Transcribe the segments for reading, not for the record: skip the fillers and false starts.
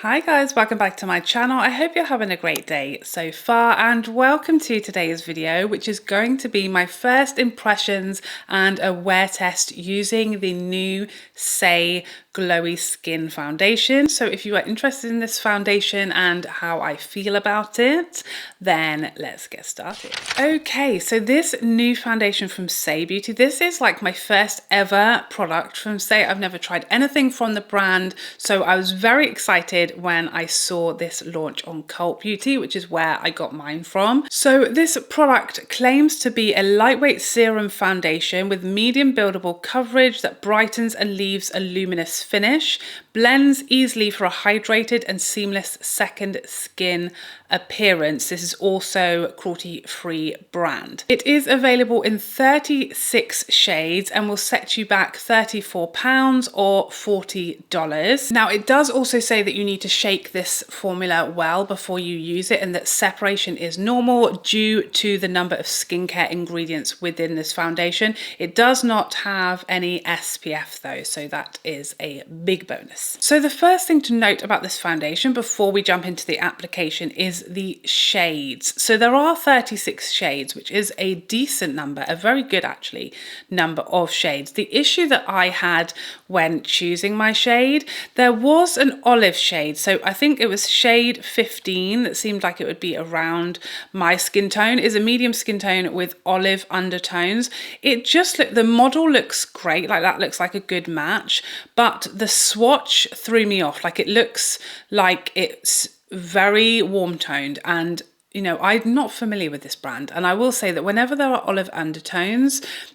Hi guys, welcome back to my channel. I hope you're having a great day so far and welcome to today's video, which is going to be my first impressions and a wear test using the new SAIE Glowy Skin Foundation. So if you are interested in this foundation and how I feel about it, then let's get started. Okay, so this new foundation from SAIE Beauty, this is like my first ever product from SAIE. I've never tried anything from the brand, so I was very excited when I saw this launch on Cult Beauty, which is where I got mine from. So this product claims to be a lightweight serum foundation with medium buildable coverage that brightens and leaves a luminous finish, blends easily for a hydrated and seamless second skin appearance. This is also cruelty-free brand. It is available in 36 shades and will set you back £34 or $40. Now it does also say that you need to shake this formula well before you use it and that separation is normal due to the number of skincare ingredients within this foundation. It does not have any SPF though, so that is a big bonus. So the first thing to note about this foundation before we jump into the application is the shades. So there are 36 shades, which is a decent number, a very good actually number of shades. The issue that I had when choosing my shade, there was an olive shade. So I think it was shade 15 that seemed like it would be around my skin tone. Is a medium skin tone with olive undertones. It just looked, the model looks great, like that looks like a good match, but the swatch threw me off. Like it looks like it's very warm toned, and you know, I'm not familiar with this brand, and I will say that whenever there are olive undertone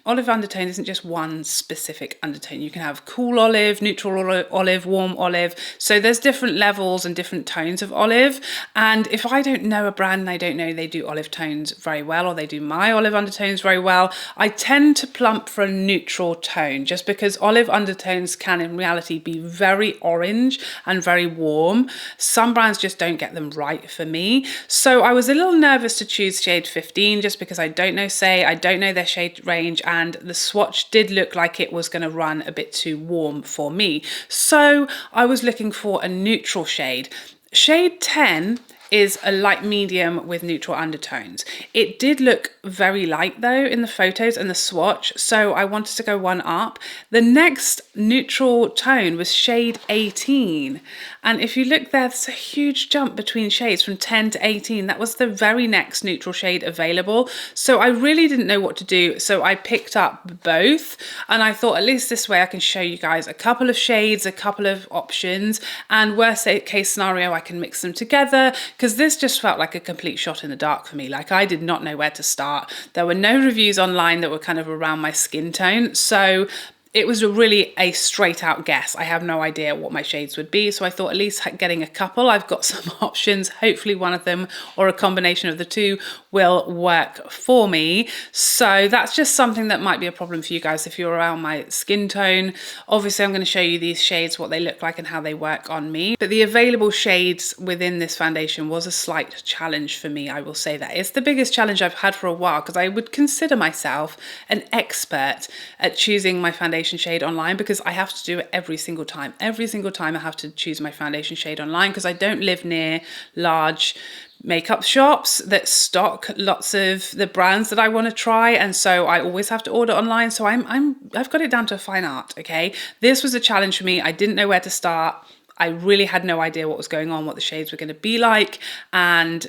isn't just one specific undertone. You can have cool olive, neutral olive, warm olive. So there's different levels and different tones of olive. And if I don't know a brand and I don't know they do olive tones very well, or they do my olive undertones very well, I tend to plump for a neutral tone just because olive undertones can in reality be very orange and very warm. Some brands just don't get them right for me. So I was a little nervous to choose shade 15 just because I don't know SAIE, I don't know their shade range, and the swatch did look like it was going to run a bit too warm for me. So I was looking for a neutral shade. Shade 10 is a light medium with neutral undertones. It did look very light though in the photos and the swatch, so I wanted to go one up. The next neutral tone was shade 18, and if you look there's a huge jump between shades from 10 to 18. That was the very next neutral shade available, so I really didn't know what to do, so I picked up both, and I thought at least this way I can show you guys a couple of shades, a couple of options, and worst case scenario I can mix them together, because this just felt like a complete shot in the dark for me. Like I did not know where to start. There were no reviews online that were kind of around my skin tone, so it was really a straight out guess. I have no idea what my shades would be, so I thought at least getting a couple, I've got some options. Hopefully one of them or a combination of the two will work for me. So that's just something that might be a problem for you guys if you're around my skin tone. Obviously I'm going to show you these shades, what they look like and how they work on me. But the available shades within this foundation was a slight challenge for me, I will say that. It's the biggest challenge I've had for a while because I would consider myself an expert at choosing my foundation shade online, because I have to do it every single time. Every single time I have to choose my foundation shade online because I don't live near large makeup shops that stock lots of the brands that I want to try, and so I always have to order online. So I've got it down to a fine art. Okay, this was a challenge for me. I didn't know where to start. I really had no idea what was going on, what the shades were going to be like, and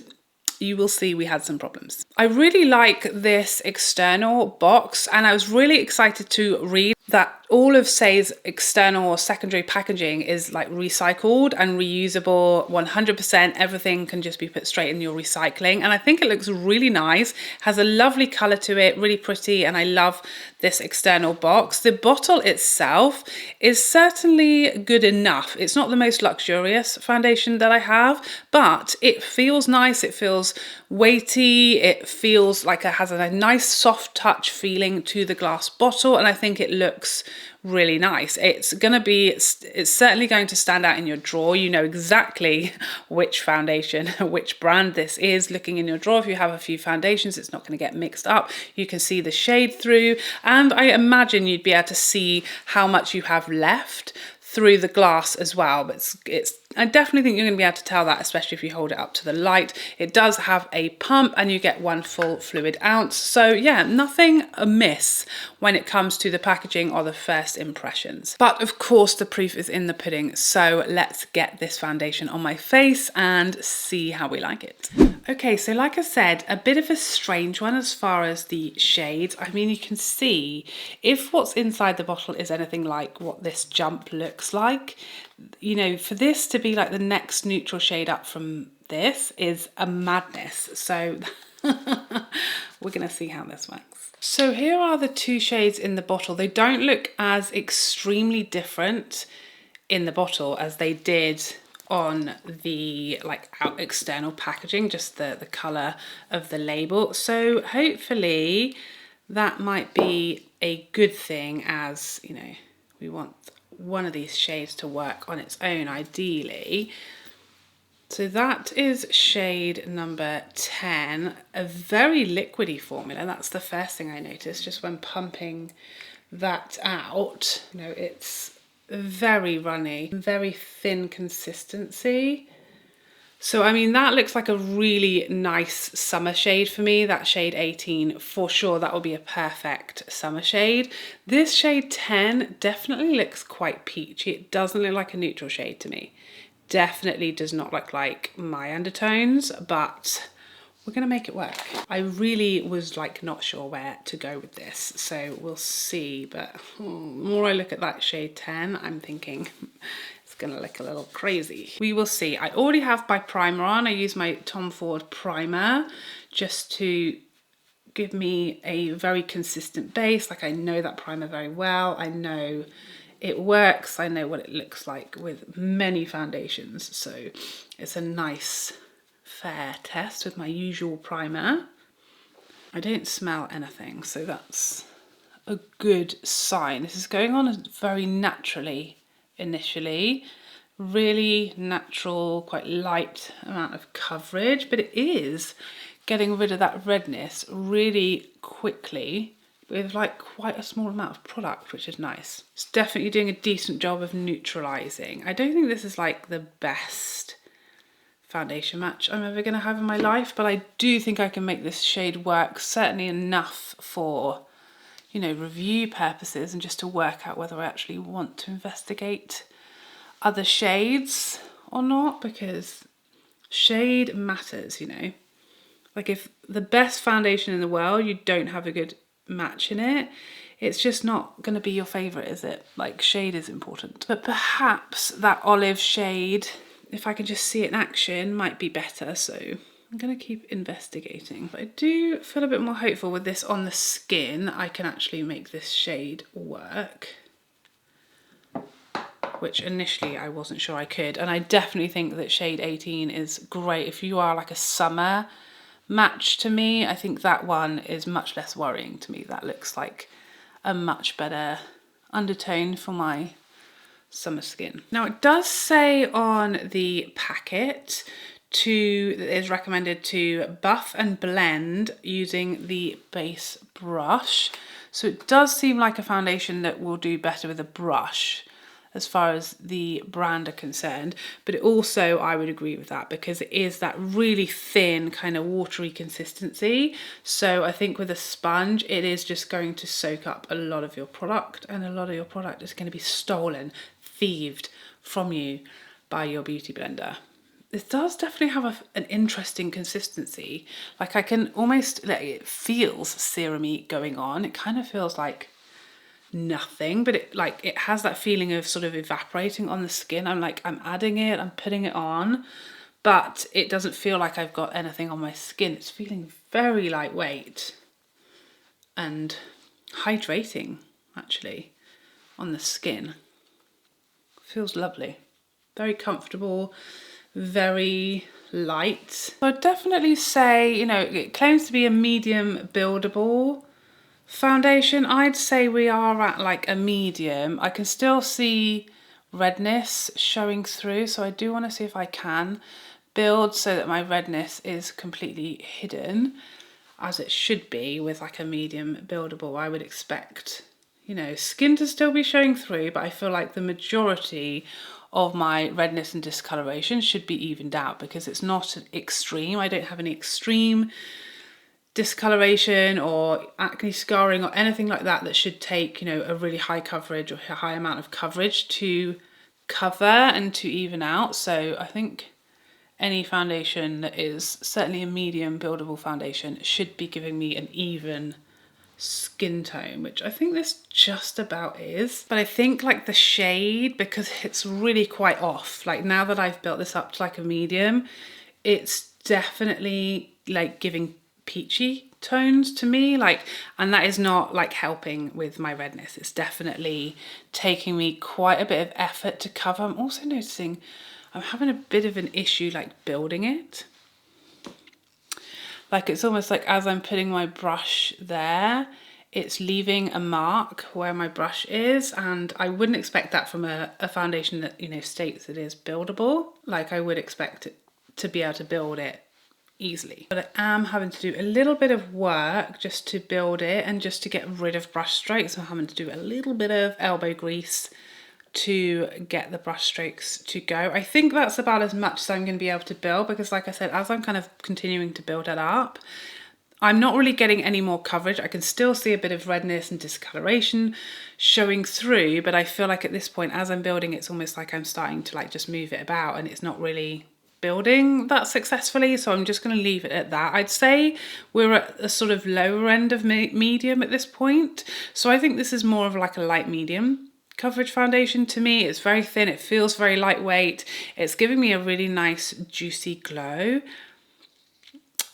you will see we had some problems. I really like this external box, and I was really excited to read that all of SAIE's external or secondary packaging is like recycled and reusable 100%. Everything can just be put straight in your recycling, and I think it looks really nice, has a lovely color to it, really pretty, and I love this external box. The bottle itself is certainly good enough. It's not the most luxurious foundation that I have, but it feels nice, it feels weighty, it feels like it has a nice soft touch feeling to the glass bottle, and I think it looks really nice. It's certainly going to stand out in your drawer. You know exactly which foundation, which brand this is looking in your drawer. If you have a few foundations, it's not going to get mixed up. You can see the shade through, and I imagine you'd be able to see how much you have left through the glass as well, but I definitely think you're going to be able to tell that, especially if you hold it up to the light. It does have a pump and you get 1 full fluid ounce. So yeah, nothing amiss when it comes to the packaging or the first impressions. But of course the proof is in the pudding. So let's get this foundation on my face and see how we like it. Okay, so like I said, a bit of a strange one as far as the shades. I mean, you can see if what's inside the bottle is anything like what this jump looks like, you know, for this to be like the next neutral shade up from this is a madness. So we're gonna see how this works. So here are the 2 shades in the bottle. They don't look as extremely different in the bottle as they did on the like out external packaging, just the color of the label. So hopefully that might be a good thing, as you know, we want one of these shades to work on its own ideally. So that is shade number 10, a very liquidy formula. That's the first thing I noticed just when pumping that out. You know, it's very runny, very thin consistency. So I mean, that looks like a really nice summer shade for me. That shade 18, for sure, that will be a perfect summer shade. This shade 10 definitely looks quite peachy. It doesn't look like a neutral shade to me. Definitely does not look like my undertones, but we're gonna make it work. I really was like not sure where to go with this, so we'll see. But the more I look at that shade 10, I'm thinking it's gonna look a little crazy. We will see. I already have my primer on. I use my Tom Ford primer just to give me a very consistent base. Like, I know that primer very well. I know it works. I know what it looks like with many foundations. So it's a nice fair test with my usual primer. I don't smell anything, so that's a good sign. This is going on very naturally initially. Really natural, quite light amount of coverage, but it is getting rid of that redness really quickly with like quite a small amount of product, which is nice. It's definitely doing a decent job of neutralizing. I don't think this is like the best foundation match I'm ever going to have in my life, but I do think I can make this shade work, certainly enough for, you know, review purposes and just to work out whether I actually want to investigate other shades or not, because shade matters, you know. Like, if the best foundation in the world, you don't have a good match in it, it's just not going to be your favorite, is it? Like, shade is important. But perhaps that olive shade, if I can just see it in action, might be better. So I'm going to keep investigating. But I do feel a bit more hopeful with this on the skin. I can actually make this shade work, which initially I wasn't sure I could. And I definitely think that shade 18 is great if you are like a summer match to me. I think that one is much less worrying to me. That looks like a much better undertone for my summer skin. Now, it does say on the packet that it is recommended to buff and blend using the base brush. So it does seem like a foundation that will do better with a brush as far as the brand are concerned, but it also, I would agree with that, because it is that really thin kind of watery consistency. So I think with a sponge, it is just going to soak up a lot of your product, and a lot of your product is going to be stolen, thieved from you by your beauty blender. This does definitely have an interesting consistency. Like, I can almost, like, it feels serum-y going on. It kind of feels like nothing, but it has that feeling of sort of evaporating on the skin. I'm adding it, I'm putting it on, but it doesn't feel like I've got anything on my skin. It's feeling very lightweight and hydrating actually on the skin. Feels lovely, very comfortable, very light. So I'd definitely say, you know, it claims to be a medium buildable foundation. I'd say we are at like a medium. I can still see redness showing through, so I do want to see if I can build so that my redness is completely hidden, as it should be with like a medium buildable. I would expect, you know, skin to still be showing through, but I feel like the majority of my redness and discoloration should be evened out because it's not extreme. I don't have any extreme discoloration or acne scarring or anything like that that should take, you know, a really high coverage or a high amount of coverage to cover and to even out. So I think any foundation that is certainly a medium buildable foundation should be giving me an even skin tone, which I think this just about is. But I think like the shade, because it's really quite off, like now that I've built this up to like a medium, it's definitely like giving peachy tones to me, like, and that is not like helping with my redness. It's definitely taking me quite a bit of effort to cover. I'm also noticing I'm having a bit of an issue like building it. Like it's almost like as I'm putting my brush there, it's leaving a mark where my brush is, and I wouldn't expect that from a foundation that, you know, states it is buildable. Like I would expect it to be able to build it easily. But I am having to do a little bit of work just to build it and just to get rid of brush strokes. I'm having to do a little bit of elbow grease to get the brush strokes to go. I think that's about as much as I'm going to be able to build, because like I said, as I'm kind of continuing to build it up, I'm not really getting any more coverage. I can still see a bit of redness and discoloration showing through, but I feel like at this point, as I'm building, it's almost like I'm starting to like just move it about and it's not really building that successfully. So I'm just going to leave it at that. I'd say we're at a sort of lower end of medium at this point. So I think this is more of like a light medium coverage foundation to me. It's very thin, it feels very lightweight, it's giving me a really nice juicy glow,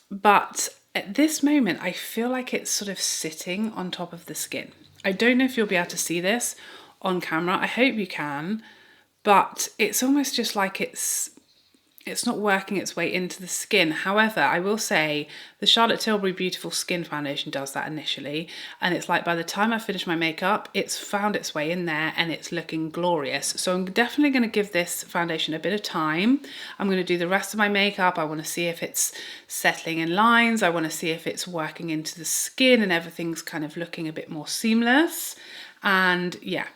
but at this moment I feel like it's sort of sitting on top of the skin. I don't know if you'll be able to see this on camera, I hope you can, but it's almost just like it's not working its way into the skin. However, I will say the Charlotte Tilbury Beautiful Skin Foundation does that initially. And it's like by the time I finish my makeup, it's found its way in there and it's looking glorious. So I'm definitely going to give this foundation a bit of time. I'm going to do the rest of my makeup. I want to see if it's settling in lines. I want to see if it's working into the skin and everything's kind of looking a bit more seamless. And yeah.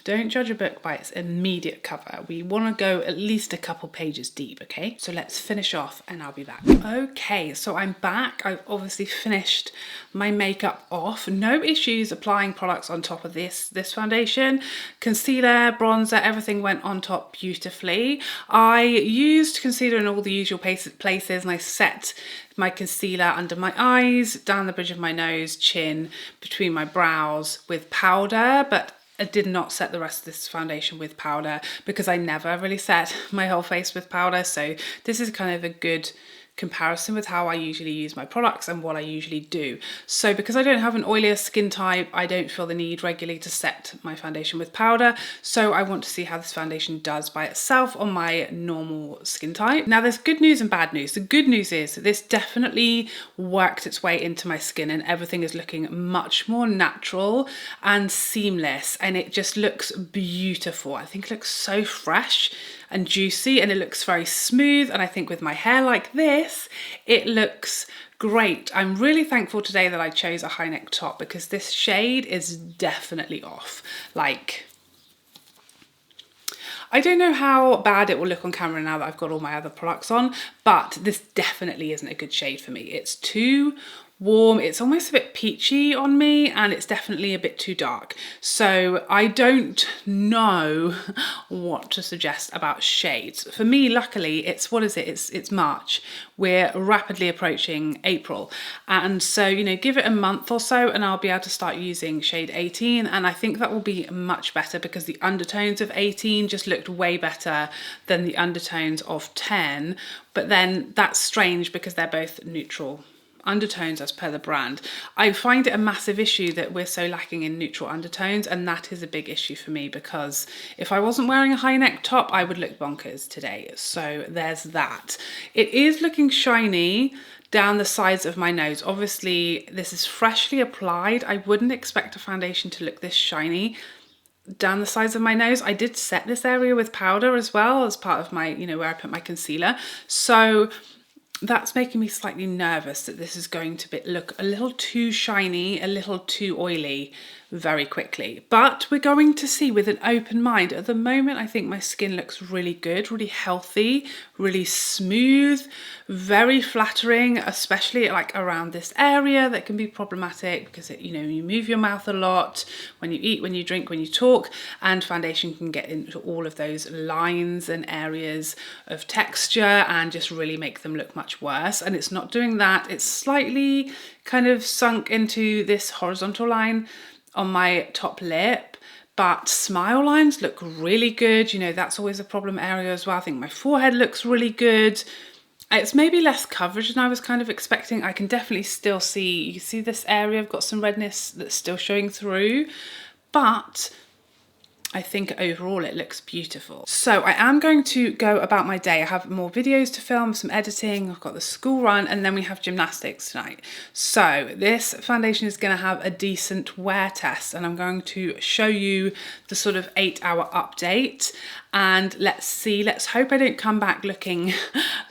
Don't judge a book by its immediate cover. We want to go at least a couple pages deep, okay? So let's finish off and I'll be back. Okay, so I'm back. I've obviously finished my makeup off. No issues applying products on top of this foundation. Concealer, bronzer, everything went on top beautifully. I used concealer in all the usual places and I set my concealer under my eyes, down the bridge of my nose, chin, between my brows with powder, but I did not set the rest of this foundation with powder because I never really set my whole face with powder. So this is kind of a good comparison with how I usually use my products and what I usually do. So because I don't have an oilier skin type, I don't feel the need regularly to set my foundation with powder. So I want to see how this foundation does by itself on my normal skin type. Now there's good news and bad news. The good news is that this definitely worked its way into my skin and everything is looking much more natural and seamless and it just looks beautiful. I think it looks so fresh and juicy and it looks very smooth, and I think with my hair like this it looks great. I'm really thankful today that I chose a high neck top because this shade is definitely off. Like, I don't know how bad it will look on camera now that I've got all my other products on, but this definitely isn't a good shade for me. It's too warm, it's almost a bit peachy on me, and it's definitely a bit too dark. So I don't know what to suggest about shades. For me, luckily, it's, what is it? It's March. We're rapidly approaching April. And so, you know, give it a month or so and I'll be able to start using shade 18. And I think that will be much better because the undertones of 18 just looked way better than the undertones of 10. But then that's strange because they're both neutral undertones as per the brand. I find it a massive issue that we're so lacking in neutral undertones, and that is a big issue for me because if I wasn't wearing a high neck top I would look bonkers today. So there's that. It is looking shiny down the sides of my nose. Obviously this is freshly applied. I wouldn't expect a foundation to look this shiny down the sides of my nose. I did set this area with powder as well as part of my, you know, where I put my concealer. So that's making me slightly nervous that this is going to look a little too shiny, a little too oily very quickly. But we're going to see with an open mind. At the moment, I think my skin looks really good, really healthy, really smooth, very flattering, especially like around this area that can be problematic because it, you know, you move your mouth a lot when you eat, when you drink, when you talk, and foundation can get into all of those lines and areas of texture and just really make them look much worse. And it's not doing that. It's slightly kind of sunk into this horizontal line on my top lip, but smile lines look really good. You know, that's always a problem area as well. I think my forehead looks really good. It's maybe less coverage than I was kind of expecting. I can definitely still see, you see this area, I've got some redness that's still showing through, but I think overall it looks beautiful. So I am going to go about my day. I have more videos to film, some editing, I've got the school run, and then we have gymnastics tonight. So this foundation is going to have a decent wear test, and I'm going to show you the sort of 8-hour update. And let's see, let's hope I don't come back looking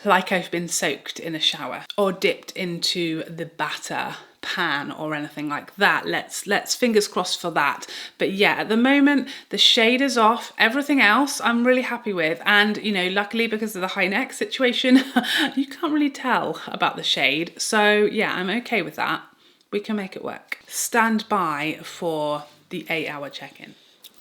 like I've been soaked in a shower or dipped into the batter pan or anything like that. Let's fingers crossed for that. But yeah, at the moment the shade is off. Everything else I'm really happy with, and you know, luckily because of the high neck situation you can't really tell about the shade, so yeah, I'm okay with that. We can make it work. Stand by for the 8-hour check-in.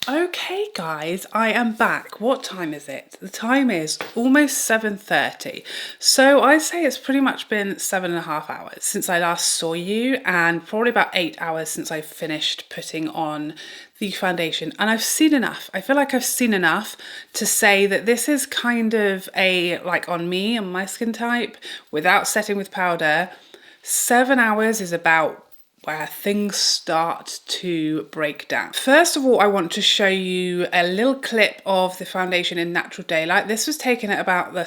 Okay guys, I am back. What time is it? The time is almost 7:30. So I'd say it's pretty much been 7.5 hours since I last saw you, and probably about 8 hours since I finished putting on the foundation. And I've seen enough. I feel like I've seen enough to say that this is kind of a, like on me and my skin type, without setting with powder, 7 hours is about where things start to break down. First of all, I want to show you a little clip of the foundation in natural daylight. This was taken at about the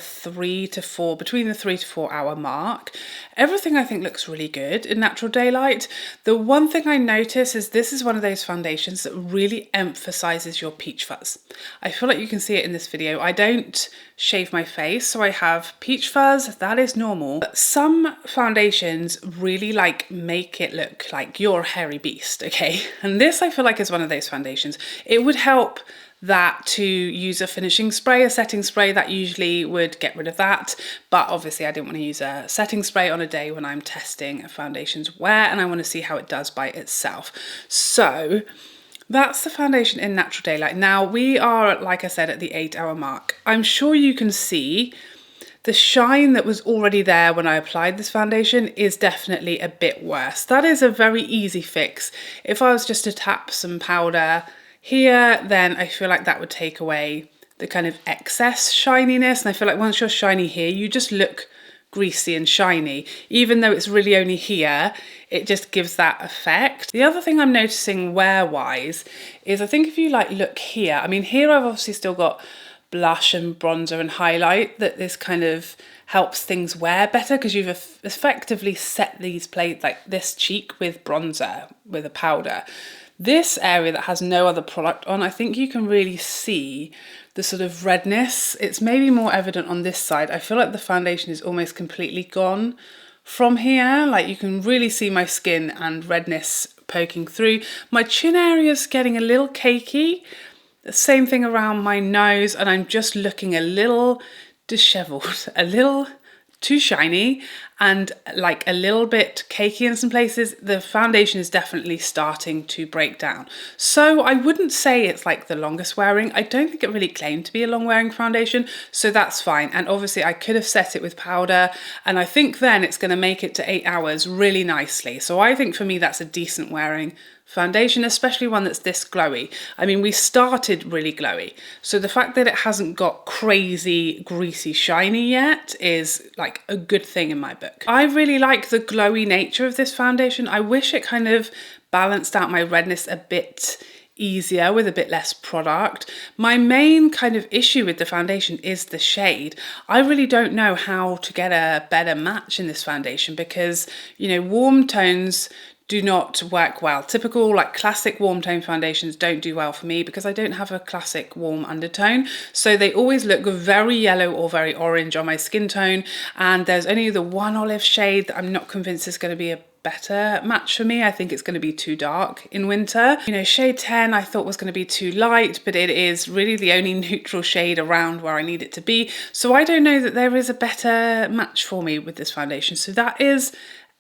between the 3 to 4 hour mark. Everything I think looks really good in natural daylight. The one thing I notice is this is one of those foundations that really emphasizes your peach fuzz. I feel like you can see it in this video. I don't shave my face, so I have peach fuzz, that is normal. But some foundations really like make it look like you're a hairy beast, okay? And this I feel like is one of those foundations. It would help that to use a finishing spray, a setting spray, that usually would get rid of that. But obviously I didn't want to use a setting spray on a day when I'm testing a foundation's wear, and I want to see how it does by itself. So that's the foundation in natural daylight. Now we are, like I said, at the 8-hour mark. I'm sure you can see the shine that was already there when I applied this foundation is definitely a bit worse. That is a very easy fix. If I was just to tap some powder here, then I feel like that would take away the kind of excess shininess. And I feel like once you're shiny here, you just look greasy and shiny. Even though it's really only here, it just gives that effect. The other thing I'm noticing wear-wise is, I think if you like look here, I mean here I've obviously still got blush and bronzer and highlight, that this kind of helps things wear better because you've effectively set these plates, like this cheek with bronzer with a powder. This area that has no other product on, I think you can really see the sort of redness. It's maybe more evident on this side. I feel like the foundation is almost completely gone from here. Like you can really see my skin and redness poking through. My chin area is getting a little cakey. The same thing around my nose, and I'm just looking a little disheveled, a little too shiny, and like a little bit cakey in some places. The foundation is definitely starting to break down. So I wouldn't say it's like the longest wearing. I don't think it really claimed to be a long wearing foundation, so that's fine. And obviously I could have set it with powder, and I think then it's going to make it to 8 hours really nicely. So I think for me that's a decent wearing foundation, especially one that's this glowy. I mean, we started really glowy, so the fact that it hasn't got crazy greasy shiny yet is like a good thing in my book. I really like the glowy nature of this foundation. I wish it kind of balanced out my redness a bit easier with a bit less product. My main kind of issue with the foundation is the shade. I really don't know how to get a better match in this foundation because, you know, warm tones do not work well. Typical like classic warm tone foundations don't do well for me because I don't have a classic warm undertone. So they always look very yellow or very orange on my skin tone. And there's only the one olive shade that I'm not convinced is going to be a better match for me. I think it's going to be too dark in winter. You know, shade 10 I thought was going to be too light, but it is really the only neutral shade around where I need it to be. So I don't know that there is a better match for me with this foundation. So that is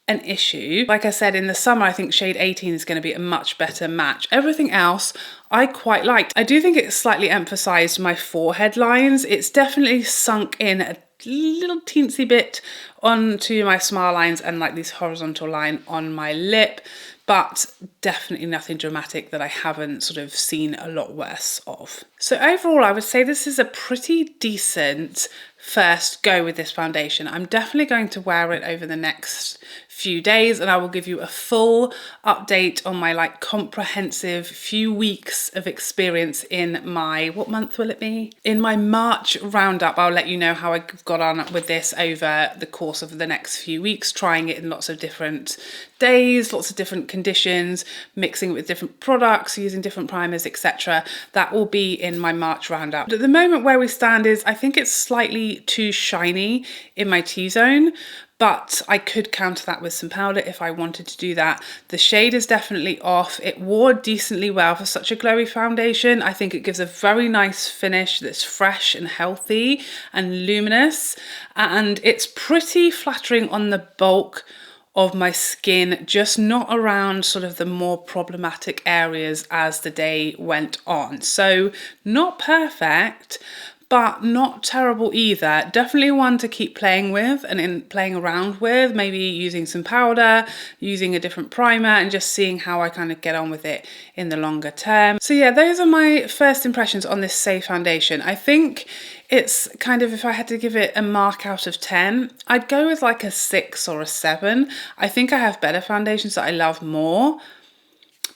an issue. Like I said, in the summer, I think shade 18 is going to be a much better match. Everything else I quite liked. I do think it slightly emphasized my forehead lines. It's definitely sunk in a little teensy bit onto my smile lines and like this horizontal line on my lip, but definitely nothing dramatic that I haven't sort of seen a lot worse of. So overall, I would say this is a pretty decent first go with this foundation. I'm definitely going to wear it over the next few days, and I will give you a full update on my like comprehensive few weeks of experience in my, what month will it be? In my March roundup. I'll let you know how I got on with this over the course of the next few weeks, trying it in lots of different days, lots of different conditions, mixing it with different products, using different primers, etc. That will be in my March roundup. But at the moment where we stand is I think it's slightly too shiny in my T-zone, but I could counter that with some powder if I wanted to do that. The shade is definitely off. It wore decently well for such a glowy foundation. I think it gives a very nice finish that's fresh and healthy and luminous, and it's pretty flattering on the bulk of my skin, just not around sort of the more problematic areas as the day went on. So not perfect, but not terrible either. Definitely one to keep playing with and playing around with, maybe using some powder, using a different primer, and just seeing how I kind of get on with it in the longer term. So yeah, those are my first impressions on this SAIE foundation. I think it's kind of, if I had to give it a mark out of 10, I'd go with like a 6 or a 7. I think I have better foundations that I love more,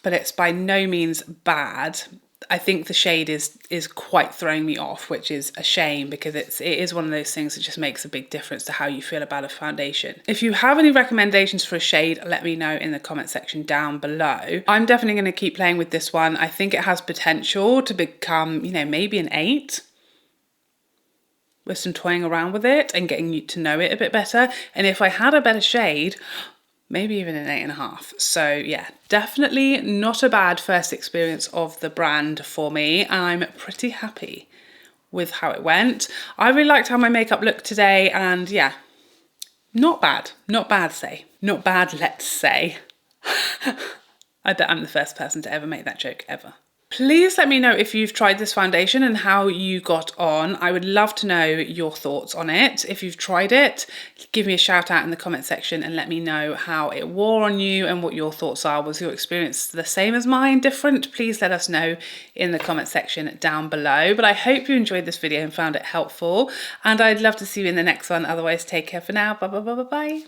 but it's by no means bad. I think the shade is quite throwing me off, which is a shame because it is one of those things that just makes a big difference to how you feel about a foundation. If you have any recommendations for a shade, let me know in the comment section down below. I'm definitely going to keep playing with this one. I think it has potential to become, you know, maybe an 8. With some toying around with it and getting you to know it a bit better. And if I had a better shade, maybe even an 8.5. So yeah, definitely not a bad first experience of the brand for me. I'm pretty happy with how it went. I really liked how my makeup looked today, and yeah, not bad. Not bad, say. Not bad, let's say. I bet I'm the first person to ever make that joke ever. Please let me know if you've tried this foundation and how you got on. I would love to know your thoughts on it. If you've tried it, give me a shout out in the comment section and let me know how it wore on you and what your thoughts are. Was your experience the same as mine, different? Please let us know in the comment section down below. But I hope you enjoyed this video and found it helpful, and I'd love to see you in the next one. Otherwise, take care for now. Bye bye bye bye bye.